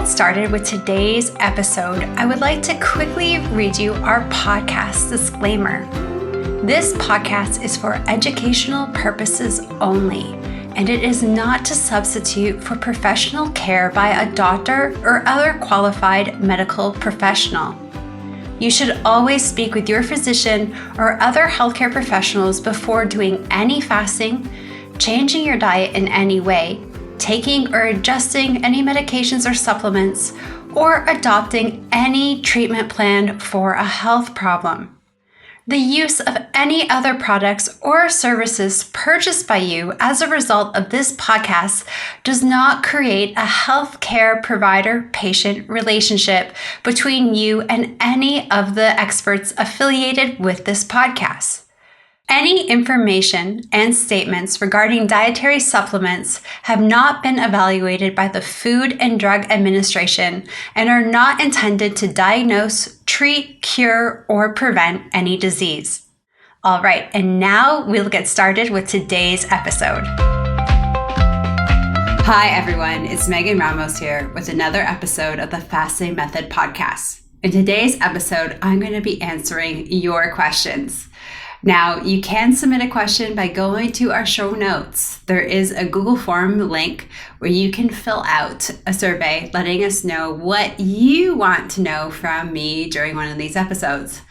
started with today's episode, I would like to quickly read you our podcast disclaimer. This podcast is for educational purposes only, and it is not to substitute for professional care by a doctor or other qualified medical professional. You should always speak with your physician or other healthcare professionals before doing any fasting, changing your diet in any way, taking or adjusting any medications or supplements, or adopting any treatment plan for a health problem. The use of any other products or services purchased by you as a result of this podcast does not create a healthcare provider-patient relationship between you and any of the experts affiliated with this podcast. Any information and statements regarding dietary supplements have not been evaluated by the Food and Drug Administration and are not intended to diagnose, treat, cure, or prevent any disease. All right, and now we'll get started with today's episode. Hi everyone, it's Megan Ramos here with another episode of the Fasting Method podcast. In today's episode, I'm going to be answering your questions. Now, you can submit a question by going to our show notes. There is a Google form link where you can fill out a survey letting us know what you want to know from me during one of these episodes.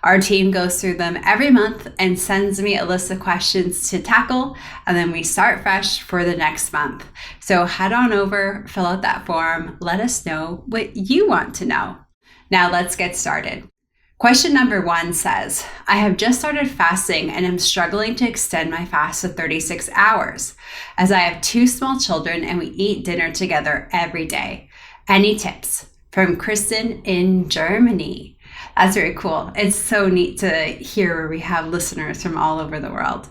Our team goes through them every month and sends me a list of questions to tackle, and then we start fresh for the next month. So head on over, fill out that form, let us know what you want to know. Now let's get started. Question number 1 says, I have just started fasting and am struggling to extend my fast to 36 hours as I have 2 small children and we eat dinner together every day. Any tips? From Kristen in Germany. That's very cool. It's so neat to hear where we have listeners from all over the world.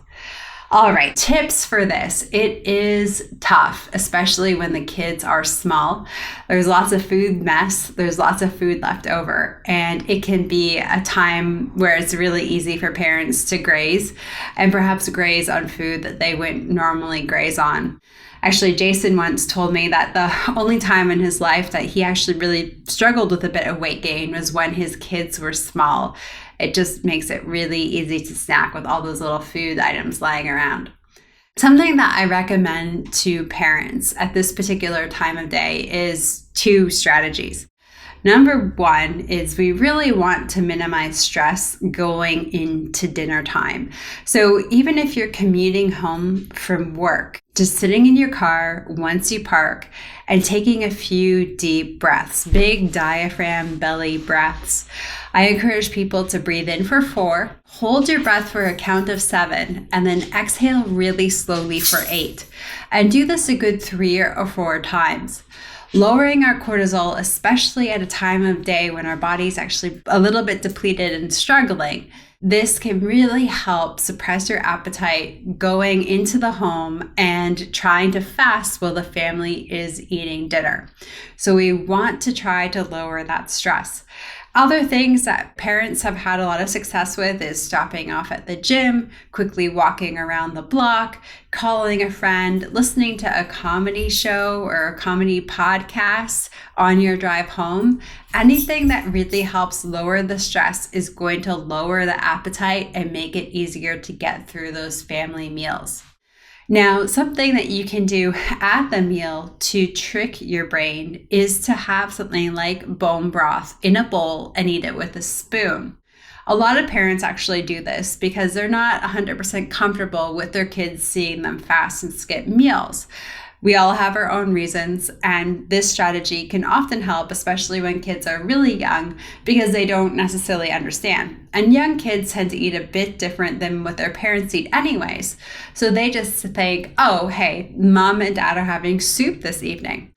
All right, tips for this. It is tough, especially when the kids are small. There's lots of food mess. There's lots of food left over. And it can be a time where it's really easy for parents to graze and perhaps graze on food that they wouldn't normally graze on. Actually, Jason once told me that the only time in his life that he actually really struggled with a bit of weight gain was when his kids were small. It just makes it really easy to snack with all those little food items lying around. Something that I recommend to parents at this particular time of day is 2 strategies. Number 1 is we really want to minimize stress going into dinner time. So even if you're commuting home from work, just sitting in your car once you park and taking a few deep breaths, big diaphragm belly breaths. I encourage people to breathe in for 4, hold your breath for a count of 7, and then exhale really slowly for 8. And do this a good 3 or 4 times. Lowering our cortisol, especially at a time of day when our body's actually a little bit depleted and struggling, this can really help suppress your appetite going into the home and trying to fast while the family is eating dinner. So we want to try to lower that stress. Other things that parents have had a lot of success with is stopping off at the gym, quickly walking around the block, calling a friend, listening to a comedy show or a comedy podcast on your drive home. Anything that really helps lower the stress is going to lower the appetite and make it easier to get through those family meals. Now, something that you can do at the meal to trick your brain is to have something like bone broth in a bowl and eat it with a spoon. A lot of parents actually do this because they're not 100% comfortable with their kids seeing them fast and skip meals. We all have our own reasons, and this strategy can often help, especially when kids are really young, because they don't necessarily understand. And young kids tend to eat a bit different than what their parents eat anyways. So they just think, oh, hey, mom and dad are having soup this evening.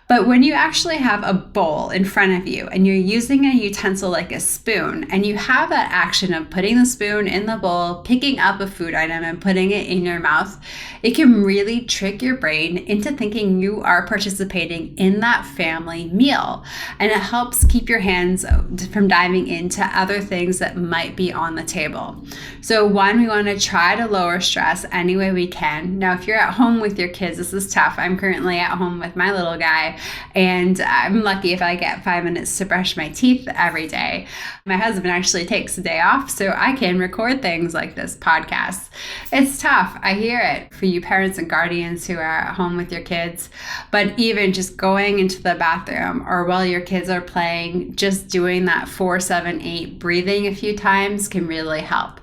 But when you actually have a bowl in front of you and you're using a utensil like a spoon, and you have that action of putting the spoon in the bowl, picking up a food item and putting it in your mouth, it can really trick your brain into thinking you are participating in that family meal. And it helps keep your hands from diving into other things that might be on the table. So 1, we want to try to lower stress any way we can. Now, if you're at home with your kids, this is tough. I'm currently at home with my little guy. And I'm lucky if I get 5 minutes to brush my teeth every day. My husband actually takes a day off so I can record things like this podcast. It's tough. I hear it for you parents and guardians who are at home with your kids. But even just going into the bathroom or while your kids are playing, just doing that 4-7-8 breathing a few times can really help.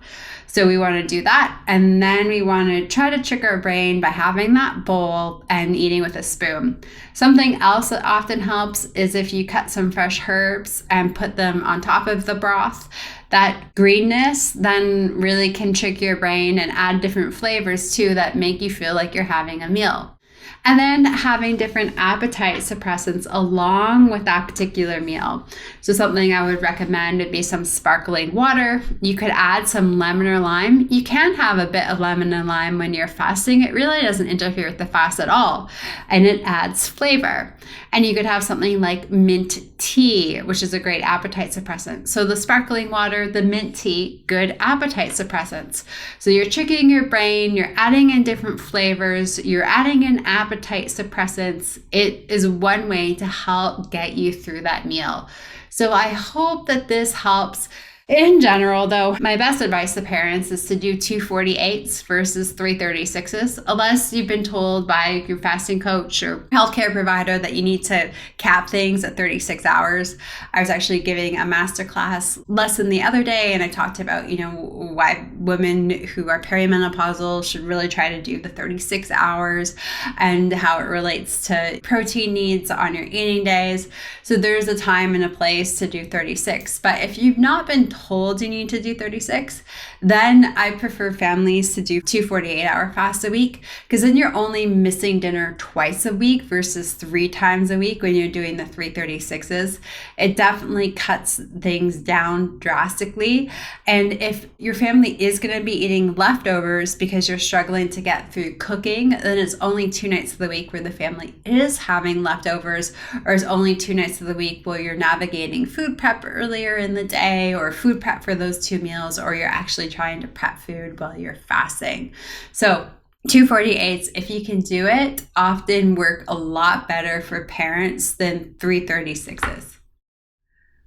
So we want to do that. And then we want to try to trick our brain by having that bowl and eating with a spoon. Something else that often helps is if you cut some fresh herbs and put them on top of the broth. That greenness then really can trick your brain and add different flavors too that make you feel like you're having a meal. And then having different appetite suppressants along with that particular meal. So something I would recommend would be some sparkling water. You could add some lemon or lime. You can have a bit of lemon and lime when you're fasting. It really doesn't interfere with the fast at all. And it adds flavor. And you could have something like mint tea, which is a great appetite suppressant. So the sparkling water, the mint tea, good appetite suppressants. So you're tricking your brain, you're adding in different flavors, you're adding in appetite suppressants. It is one way to help get you through that meal. So I hope that this helps. In general, though, my best advice to parents is to do 248s versus 336s, unless you've been told by your fasting coach or healthcare provider that you need to cap things at 36 hours. I was actually giving a masterclass lesson the other day, and I talked about, why women who are perimenopausal should really try to do the 36 hours and how it relates to protein needs on your eating days. So there's a time and a place to do 36. But if you've not been told you need to do 36, then I prefer families to do 2 48-hour fasts a week, because then you're only missing dinner twice a week versus 3 times a week when you're doing the 336s. It definitely cuts things down drastically. And if your family is going to be eating leftovers because you're struggling to get through cooking, then it's only 2 nights of the week where the family is having leftovers, or it's only 2 nights of the week where you're navigating food prep earlier in the day or food prep for those 2 meals, or you're actually trying to prep food while you're fasting. So 248s, if you can do it, often work a lot better for parents than 336s.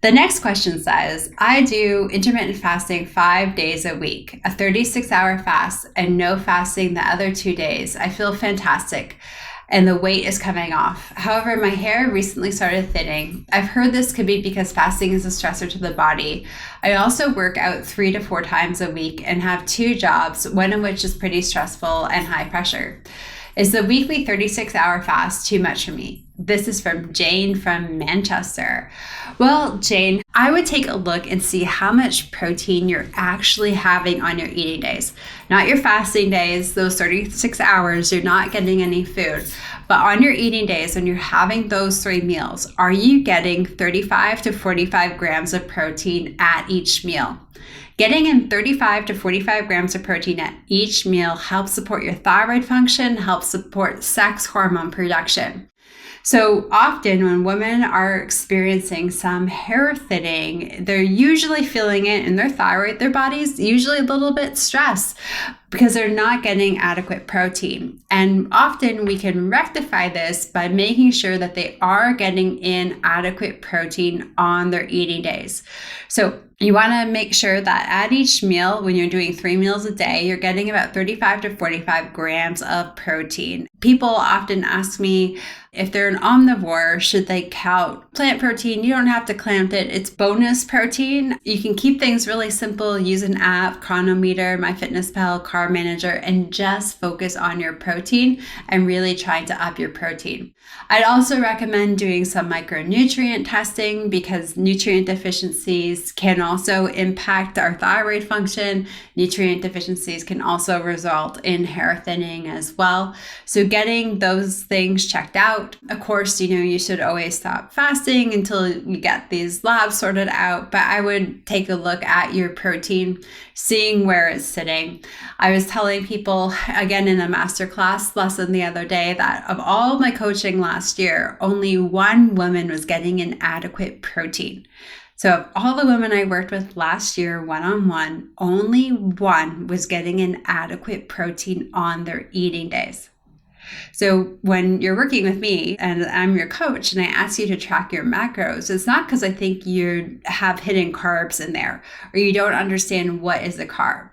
The next question says, I do intermittent fasting 5 days a week, a 36-hour fast, and no fasting the other 2 days. I feel fantastic, and the weight is coming off. However, my hair recently started thinning. I've heard this could be because fasting is a stressor to the body. I also work out 3 to 4 times a week and have 2 jobs, one of which is pretty stressful and high pressure. Is the weekly 36-hour fast too much for me? This is from Jane from Manchester. Well, Jane, I would take a look and see how much protein you're actually having on your eating days. Not your fasting days, those 36 hours, you're not getting any food. But on your eating days, when you're having those 3 meals, are you getting 35 to 45 grams of protein at each meal? Getting in 35 to 45 grams of protein at each meal helps support your thyroid function, helps support sex hormone production. So often when women are experiencing some hair thinning, they're usually feeling it in their thyroid. Their body's usually a little bit stressed because they're not getting adequate protein. And often we can rectify this by making sure that they are getting in adequate protein on their eating days. So you want to make sure that at each meal, when you're doing 3 meals a day, you're getting about 35 to 45 grams of protein. People often ask me, if they're an omnivore, should they count plant protein? You don't have to count it. It's bonus protein. You can keep things really simple. Use an app, Chronometer, MyFitnessPal, Carb Manager, and just focus on your protein and really trying to up your protein. I'd also recommend doing some micronutrient testing because nutrient deficiencies can also impact our thyroid function. Nutrient deficiencies can also result in hair thinning as well. So getting those things checked out. Of course, you should always stop fasting until you get these labs sorted out, but I would take a look at your protein, seeing where it's sitting. I was telling people, again, in a masterclass lesson the other day, that of all my coaching last year, only 1 woman was getting an adequate protein. So of all the women I worked with last year, one-on-one, only 1 was getting an adequate protein on their eating days. So when you're working with me and I'm your coach and I ask you to track your macros, it's not because I think you have hidden carbs in there or you don't understand what is a carb.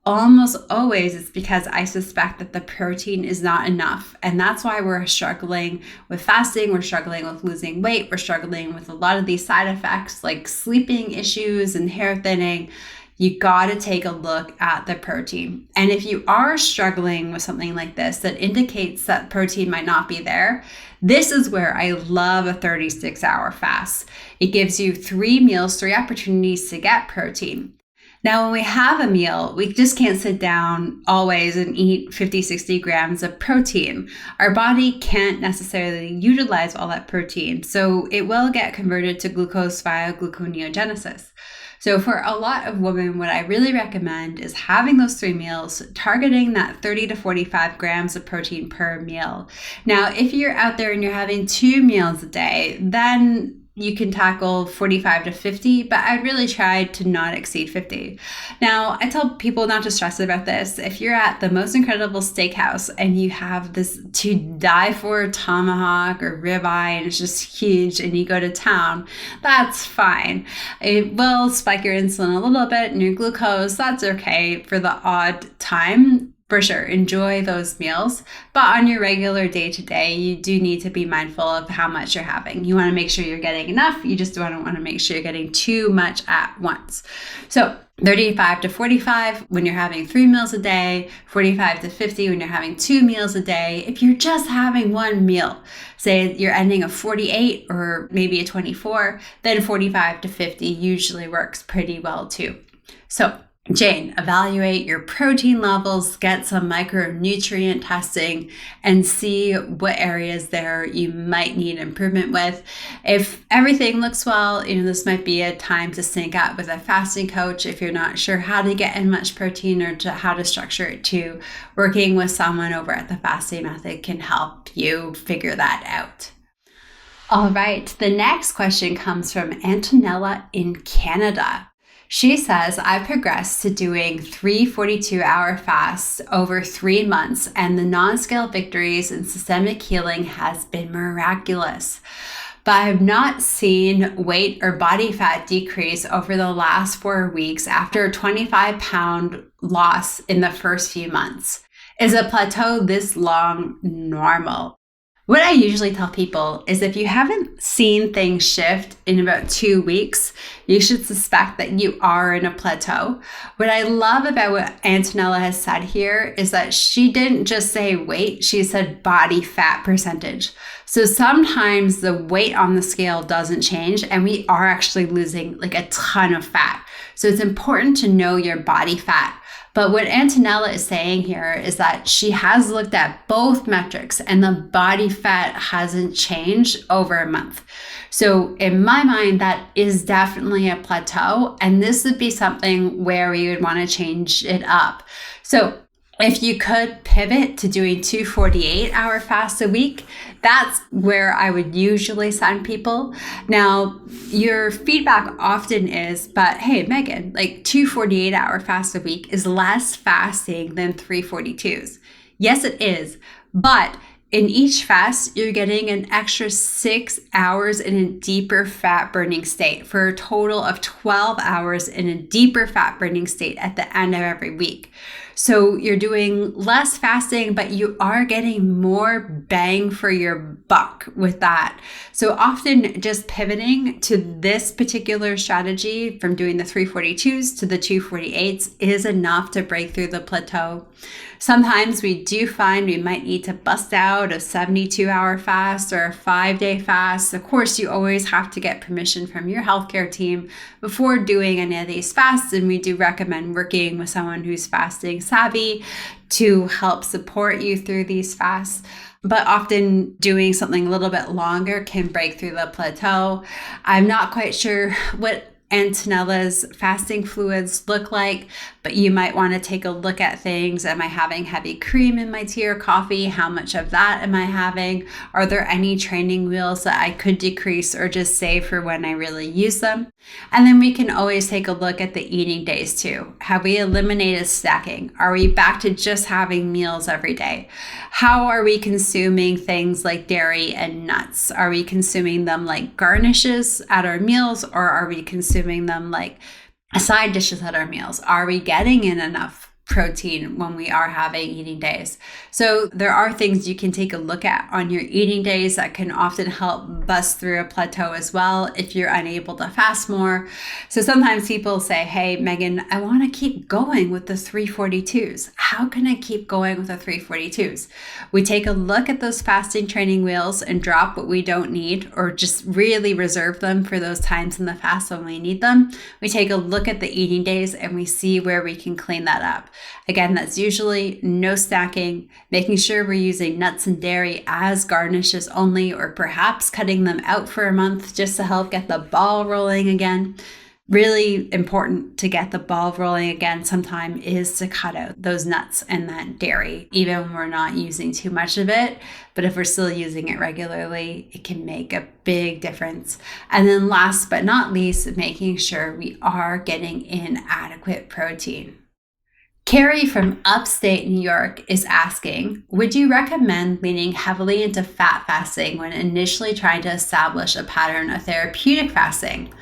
Almost always it's because I suspect that the protein is not enough. And that's why we're struggling with fasting. We're struggling with losing weight. We're struggling with a lot of these side effects like sleeping issues and hair thinning. You got to take a look at the protein. And if you are struggling with something like this that indicates that protein might not be there, this is where I love a 36-hour fast. It gives you 3 meals, 3 opportunities to get protein. Now, when we have a meal, we just can't sit down always and eat 50, 60 grams of protein. Our body can't necessarily utilize all that protein, so it will get converted to glucose via gluconeogenesis. So for a lot of women, what I really recommend is having those 3 meals, targeting that 30 to 45 grams of protein per meal. Now, if you're out there and you're having 2 meals a day, then you can tackle 45 to 50, but I'd really try to not exceed 50. Now, I tell people not to stress about this. If you're at the most incredible steakhouse and you have this to die for tomahawk or ribeye and it's just huge and you go to town, that's fine. It will spike your insulin a little bit and your glucose. That's okay for the odd time. For sure, enjoy those meals, but on your regular day-to-day, you do need to be mindful of how much you're having. You want to make sure you're getting enough. You just don't want to make sure you're getting too much at once. So 35 to 45 when you're having 3 meals a day, 45 to 50 when you're having 2 meals a day. If you're just having 1 meal, say you're ending a 48 or maybe a 24, then 45 to 50 usually works pretty well too. So Jane, evaluate your protein levels, get some micronutrient testing, and see what areas there you might need improvement with. If everything looks well, this might be a time to sync up with a fasting coach if you're not sure how to get in much protein or how to structure it too. Working with someone over at the Fasting Method can help you figure that out. All right, the next question comes from Antonella in Canada. She says, I progressed to doing 3 42-hour fasts over 3 months, and the non-scale victories and systemic healing has been miraculous. But I have not seen weight or body fat decrease over the last 4 weeks after a 25-pound loss in the first few months. Is a plateau this long normal? What I usually tell people is if you haven't seen things shift in about 2 weeks, you should suspect that you are in a plateau. What I love about what Antonella has said here is that she didn't just say weight, she said body fat percentage. So sometimes the weight on the scale doesn't change and we are actually losing like a ton of fat. So it's important to know your body fat. But what Antonella is saying here is that she has looked at both metrics and the body fat hasn't changed over a month. So in my mind, that is definitely a plateau. And this would be something where we would want to change it up. So if you could pivot to doing 2 48-hour fasts a week, that's where I would usually send people. Now, your feedback often is, but hey, Megan, like 2 48-hour fasts a week is less fasting than 3 42s. Yes, it is. But in each fast, you're getting an extra 6 hours in a deeper fat burning state for a total of 12 hours in a deeper fat burning state at the end of every week. So you're doing less fasting, but you are getting more bang for your buck with that. So often just pivoting to this particular strategy from doing the 3 42s to the 2 48s is enough to break through the plateau. Sometimes we do find we might need to bust out a 72-hour fast or a 5-day fast. Of course, you always have to get permission from your healthcare team before doing any of these fasts. And we do recommend working with someone who's fasting savvy to help support you through these fasts. But often doing something a little bit longer can break through the plateau. I'm not quite sure what Antonella's fasting fluids look like, but you might want to take a look at things. Am I having heavy cream in my tea or coffee? How much of that am I having? Are there any training wheels that I could decrease or just save for when I really use them? And then we can always take a look at the eating days too. Have we eliminated snacking? Are we back to just having meals every day? How are we consuming things like dairy and nuts? Are we consuming them like garnishes at our meals, or are we consuming them like side dishes at our meals? Are we getting in enough protein when we are having eating days? So there are things you can take a look at on your eating days that can often help bust through a plateau as well if you're unable to fast more. So sometimes people say, hey, Megan, I want to keep going with the 342s. How can I keep going with the 342s? We take a look at those fasting training wheels and drop what we don't need, or just really reserve them for those times in the fast when we need them. We take a look at the eating days and we see where we can clean that up. Again, that's usually no snacking, making sure we're using nuts and dairy as garnishes only, or perhaps cutting them out for a month just to help get the ball rolling again. Really important to get the ball rolling again sometime is to cut out those nuts and that dairy, even when we're not using too much of it. But if we're still using it regularly, it can make a big difference. And then last but not least, making sure we are getting in adequate protein. Carrie from upstate New York is asking, would you recommend leaning heavily into fat fasting when initially trying to establish a pattern of therapeutic fasting?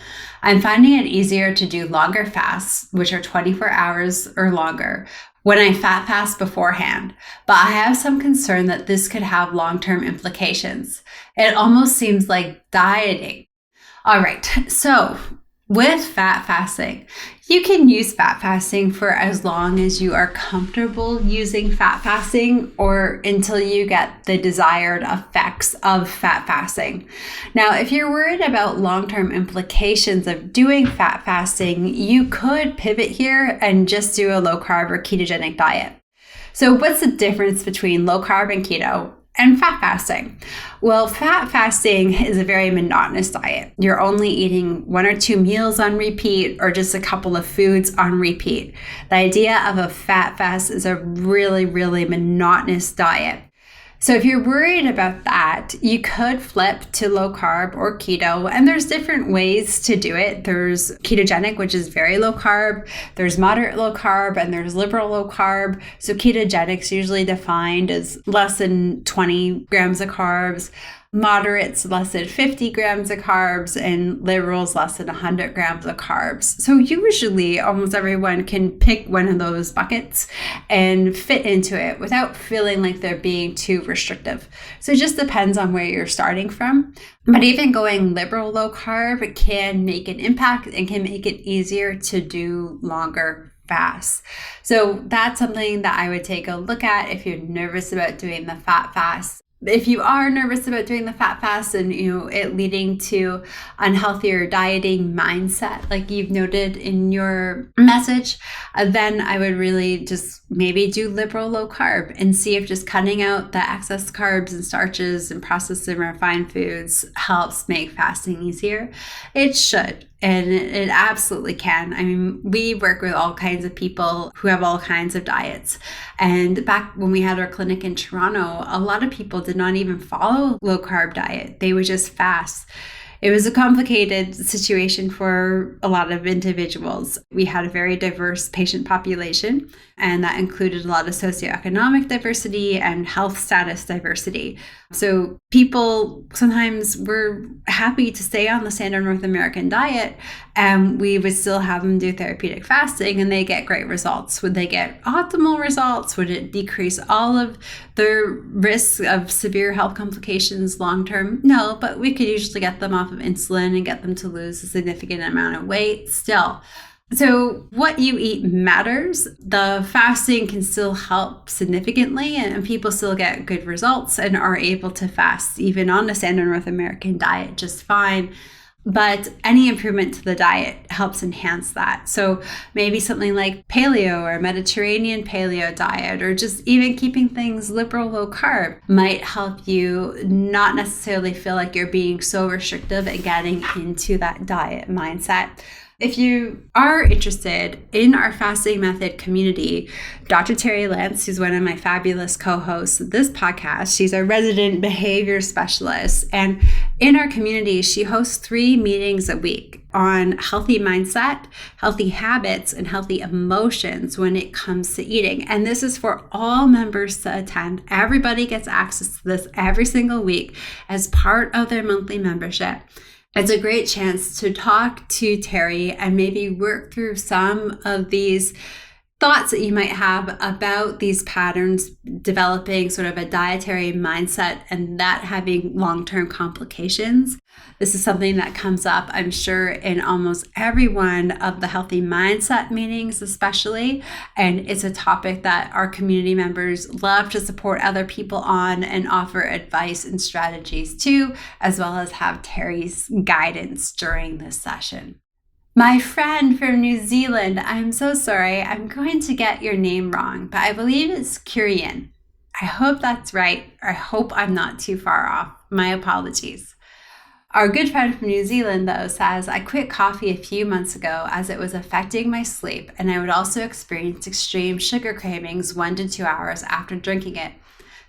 I'm finding it easier to do longer fasts, which are 24 hours or longer, when I fat fast beforehand, but I have some concern that this could have long-term implications. It almost seems like dieting. All right, so with fat fasting, you can use fat fasting for as long as you are comfortable using fat fasting, or until you get the desired effects of fat fasting. Now, if you're worried about long-term implications of doing fat fasting, you could pivot here and just do a low-carb or ketogenic diet. So what's the difference between low-carb and keto and fat fasting? Well, fat fasting is a very monotonous diet. You're only eating 1 or 2 meals on repeat, or just a couple of foods on repeat. The idea of a fat fast is a really, really monotonous diet. So if you're worried about that, you could flip to low carb or keto, and there's different ways to do it. There's ketogenic, which is very low carb. There's moderate low carb, and there's liberal low carb. So ketogenic's usually defined as less than 20 grams of carbs. Moderate's less than 50 grams of carbs, and liberal's less than 100 grams of carbs. So usually almost everyone can pick one of those buckets and fit into it without feeling like they're being too restrictive. So it just depends on where you're starting from. But even going liberal low carb can make an impact and can make it easier to do longer fasts. So that's something that I would take a look at if you're nervous about doing the fat fast. If you are nervous about doing the fat fast and it leading to unhealthier dieting mindset, like you've noted in your message, then I would really just maybe do liberal low carb and see if just cutting out the excess carbs and starches and processed and refined foods helps make fasting easier. It should. And it absolutely can. I mean, we work with all kinds of people who have all kinds of diets. And back when we had our clinic in Toronto, a lot of people did not even follow low carb diet. They would just fast. It was a complicated situation for a lot of individuals. We had a very diverse patient population, and that included a lot of socioeconomic diversity and health status diversity. So people sometimes were happy to stay on the standard North American diet, and we would still have them do therapeutic fasting, and they get great results. Would they get optimal results? Would it decrease all of their risks of severe health complications long term? No, but we could usually get them off of insulin and get them to lose a significant amount of weight still. So what you eat matters. The fasting can still help significantly, and people still get good results and are able to fast even on the standard North American diet just fine. But any improvement to the diet helps enhance that. So maybe something like paleo or Mediterranean paleo diet, or just even keeping things liberal low carb might help you not necessarily feel like you're being so restrictive and getting into that diet mindset. If you are interested in our fasting method community, Dr. Terry Lance, who's one of my fabulous co-hosts of this podcast, she's our resident behavior specialist. And in our community, she hosts 3 meetings a week on healthy mindset, healthy habits, and healthy emotions when it comes to eating. And this is for all members to attend. Everybody gets access to this every single week as part of their monthly membership. It's a great chance to talk to Terry and maybe work through some of these thoughts that you might have about these patterns, developing sort of a dietary mindset and that having long-term complications. This is something that comes up, I'm sure, in almost every one of the healthy mindset meetings, especially. And it's a topic that our community members love to support other people on and offer advice and strategies to, as well as have Terry's guidance during this session. My friend from New Zealand, I'm so sorry, I'm going to get your name wrong, but I believe it's Kurian. I hope that's right. I hope I'm not too far off. My apologies. Our good friend from New Zealand, though, says, I quit coffee a few months ago as it was affecting my sleep, and I would also experience extreme sugar cravings 1 to 2 hours after drinking it.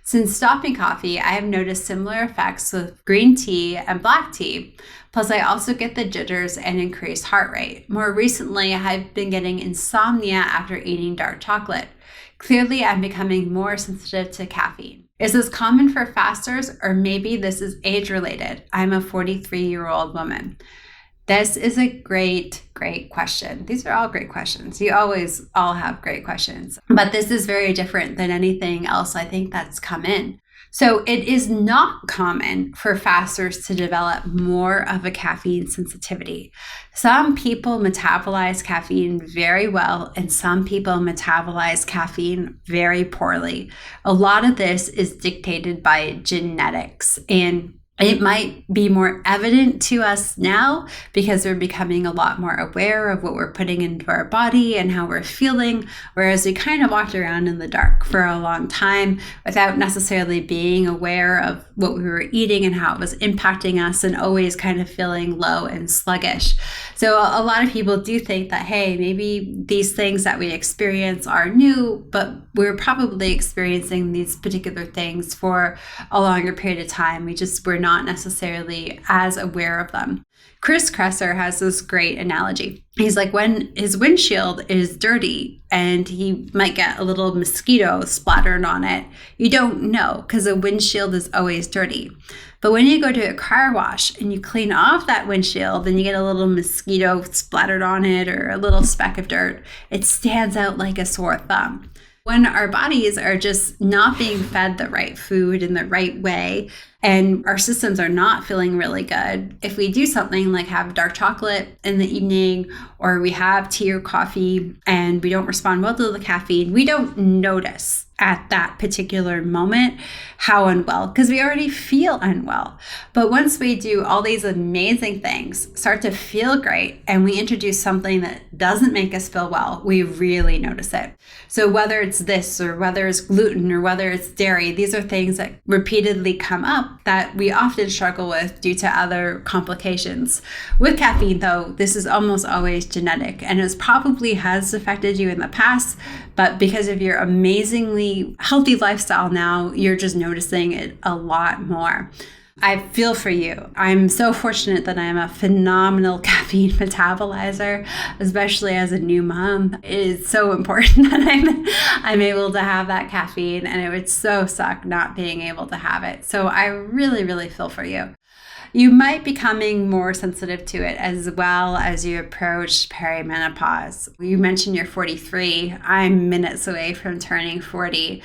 Since stopping coffee, I have noticed similar effects with green tea and black tea. Plus, I also get the jitters and increased heart rate. More recently, I've been getting insomnia after eating dark chocolate. Clearly, I'm becoming more sensitive to caffeine. Is this common for fasters, or maybe this is age-related? I'm a 43-year-old woman. This is a great question. These are all great questions. You always all have great questions, but this is very different than anything else I think that's come in. So it is not common for fasters to develop more of a caffeine sensitivity. Some people metabolize caffeine very well, and some people metabolize caffeine very poorly. A lot of this is dictated by genetics, and it might be more evident to us now because we're becoming a lot more aware of what we're putting into our body and how we're feeling, whereas we kind of walked around in the dark for a long time without necessarily being aware of what we were eating and how it was impacting us, and always kind of feeling low and sluggish. So a lot of people do think that, hey, maybe these things that we experience are new, but we're probably experiencing these particular things for a longer period of time. We're not necessarily as aware of them. Chris Kresser has this great analogy. He's like, when his windshield is dirty and he might get a little mosquito splattered on it, you don't know because the windshield is always dirty. But when you go to a car wash and you clean off that windshield and you get a little mosquito splattered on it or a little speck of dirt, it stands out like a sore thumb. When our bodies are just not being fed the right food in the right way, and our systems are not feeling really good, if we do something like have dark chocolate in the evening, or we have tea or coffee and we don't respond well to the caffeine, we don't notice at that particular moment how unwell, because we already feel unwell. But once we do all these amazing things, start to feel great, and we introduce something that doesn't make us feel well, we really notice it. So whether it's this, or whether it's gluten, or whether it's dairy, these are things that repeatedly come up that we often struggle with due to other complications. With caffeine, though, this is almost always genetic, and it probably has affected you in the past, but because of your amazingly healthy lifestyle now, you're just noticing it a lot more. I feel for you. I'm so fortunate that I'm a phenomenal caffeine metabolizer, especially as a new mom. It is so important that I'm able to have that caffeine, and it would so suck not being able to have it. So I really, really feel for you. You might be becoming more sensitive to it as well as you approach perimenopause. You mentioned you're 43. I'm minutes away from turning 40.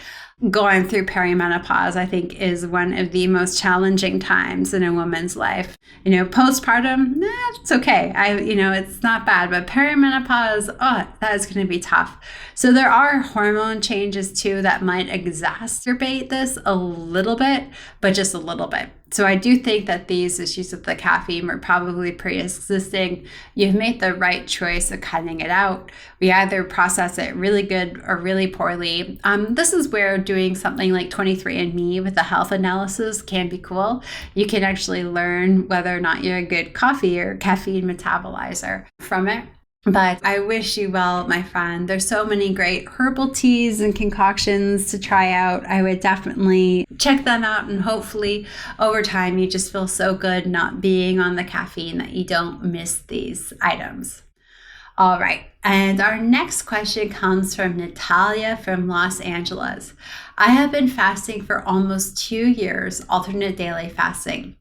Going through perimenopause, I think, is one of the most challenging times in a woman's life. Postpartum, it's okay. It's not bad, but perimenopause, that is going to be tough. So there are hormone changes too that might exacerbate this a little bit, but just a little bit. So I do think that these issues with the caffeine were probably pre-existing. You've made the right choice of cutting it out. We either process it really good or really poorly. This is where doing something like 23andMe with a health analysis can be cool. You can actually learn whether or not you're a good coffee or caffeine metabolizer from it. But I wish you well, my friend. There's so many great herbal teas and concoctions to try out. I would definitely check them out, and hopefully over time you just feel so good not being on the caffeine that you don't miss these items. All right. And our next question comes from Natalia from Los Angeles. I have been fasting for almost 2 years, alternate daily fasting.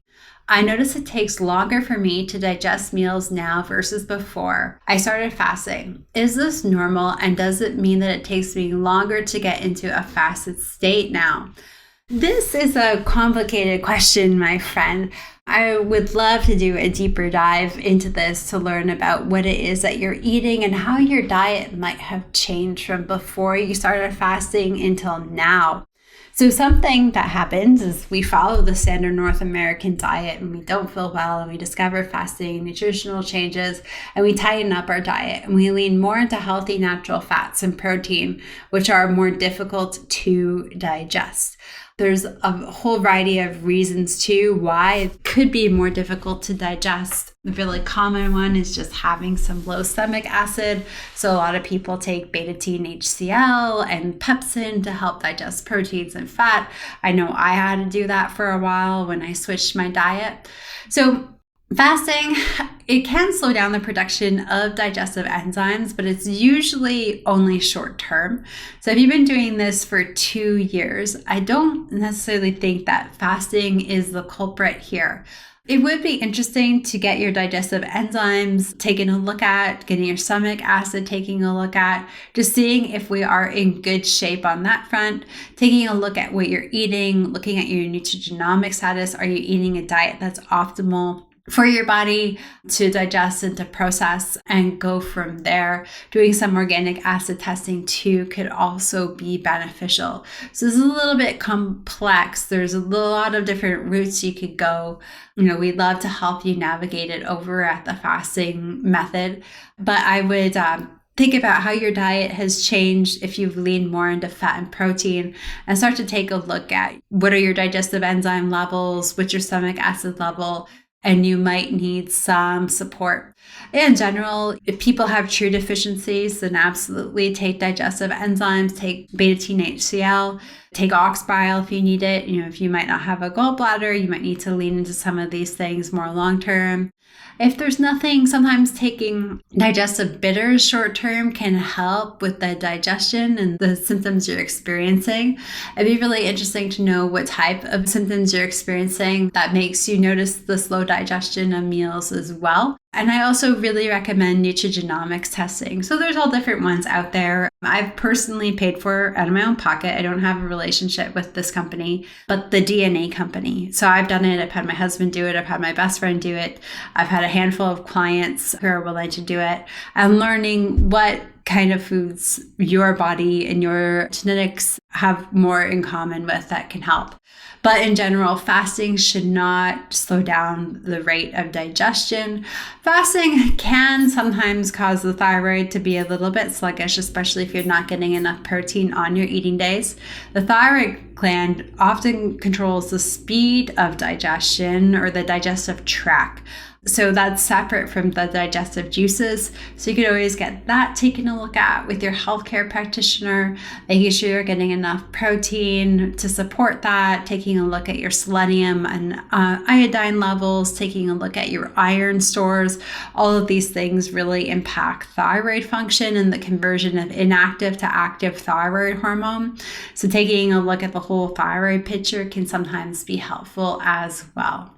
I notice it takes longer for me to digest meals now versus before I started fasting. Is this normal, and does it mean that it takes me longer to get into a fasted state now? This is a complicated question, my friend. I would love to do a deeper dive into this to learn about what it is that you're eating and how your diet might have changed from before you started fasting until now. So something that happens is we follow the standard North American diet and we don't feel well, and we discover fasting, nutritional changes, and we tighten up our diet and we lean more into healthy natural fats and protein, which are more difficult to digest. There's a whole variety of reasons too why it could be more difficult to digest. The really common one is just having some low stomach acid. So a lot of people take beta-catenin HCl and pepsin to help digest proteins and fat. I know I had to do that for a while when I switched my diet. So fasting, it can slow down the production of digestive enzymes, but it's usually only short term. So if you've been doing this for 2 years, I don't necessarily think that fasting is the culprit here. It would be interesting to get your digestive enzymes taken a look at, getting your stomach acid taking a look at, just seeing if we are in good shape on that front, taking a look at what you're eating, looking at your nutrigenomic status. Are you eating a diet that's optimal for your body to digest and to process, and go from there? Doing some organic acid testing too could also be beneficial. So this is a little bit complex. There's a lot of different routes you could go. We'd love to help you navigate it over at the fasting method, but I would think about how your diet has changed if you've leaned more into fat and protein, and start to take a look at what are your digestive enzyme levels, what's your stomach acid level, and you might need some support. In general, if people have true deficiencies, then absolutely take digestive enzymes, take beta-catenin HCl, take ox bile if you need it. If you might not have a gallbladder, you might need to lean into some of these things more long-term. If there's nothing, sometimes taking digestive bitters short-term can help with the digestion and the symptoms you're experiencing. It'd be really interesting to know what type of symptoms you're experiencing that makes you notice the slow digestion of meals as well. And I also really recommend nutrigenomics testing. So there's all different ones out there. I've personally paid for out of my own pocket. I don't have a relationship with this company, but the DNA company. So I've done it. I've had my husband do it. I've had my best friend do it. I've had a handful of clients who are willing to do it. I'm learning what kind of foods your body and your genetics have more in common with that can help. But in general, fasting should not slow down the rate of digestion. Fasting can sometimes cause the thyroid to be a little bit sluggish, especially if you're not getting enough protein on your eating days. The thyroid gland often controls the speed of digestion, or the digestive tract. So that's separate from the digestive juices. So you could always get that taken a look at with your healthcare practitioner, making sure you're getting enough protein to support that, taking a look at your selenium and iodine levels, taking a look at your iron stores. All of these things really impact thyroid function and the conversion of inactive to active thyroid hormone. So taking a look at the whole thyroid picture can sometimes be helpful as well.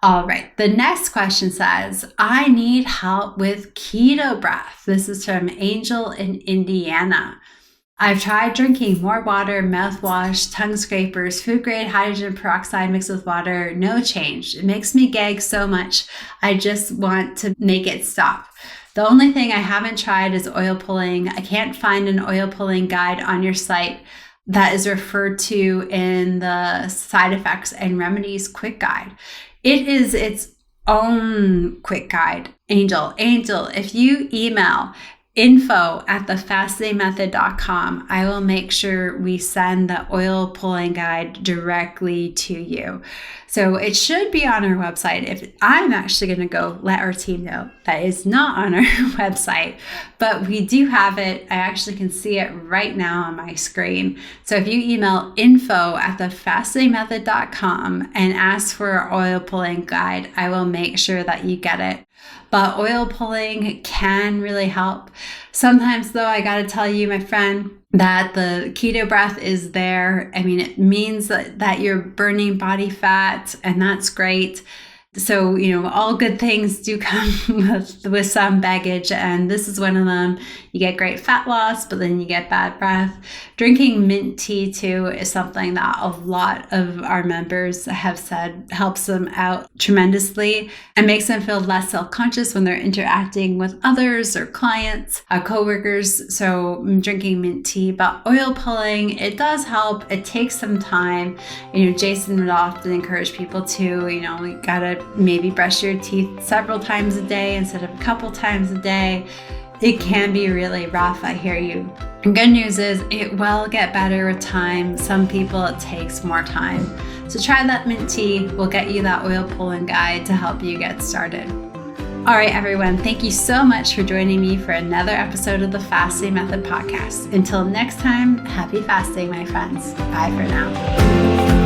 All right, the next question says, I need help with keto breath. This is from Angel in Indiana. I've tried drinking more water, mouthwash, tongue scrapers, food grade hydrogen peroxide mixed with water, no change. It makes me gag so much. I just want to make it stop. The only thing I haven't tried is oil pulling. I can't find an oil pulling guide on your site that is referred to in the side effects and remedies quick guide. It is its own quick guide. Angel, if you email info@thefastdaymethod.com, I will make sure we send the oil pulling guide directly to you. So it should be on our website. If I'm actually going to go let our team know that is not on our website, but we do have it. I actually can see it right now on my screen. So if you email info@thefastdaymethod.com and ask for our oil pulling guide, I will make sure that you get it. But oil pulling can really help. Sometimes though, I got to tell you, my friend, that the keto breath is there. I mean, it means that you're burning body fat, and that's great. So, all good things do come with some baggage, and this is one of them. You get great fat loss, but then you get bad breath. Drinking mint tea too is something that a lot of our members have said helps them out tremendously and makes them feel less self-conscious when they're interacting with others or clients, coworkers. So drinking mint tea, but oil pulling, it does help. It takes some time. Jason would often encourage people to, you gotta maybe brush your teeth several times a day instead of a couple times a day. It can be really rough, I hear you. And good news is it will get better with time. Some people, it takes more time. So try that mint tea. We'll get you that oil pulling guide to help you get started. All right, everyone, thank you so much for joining me for another episode of the Fasting Method podcast. Until next time, happy fasting, my friends. Bye for now.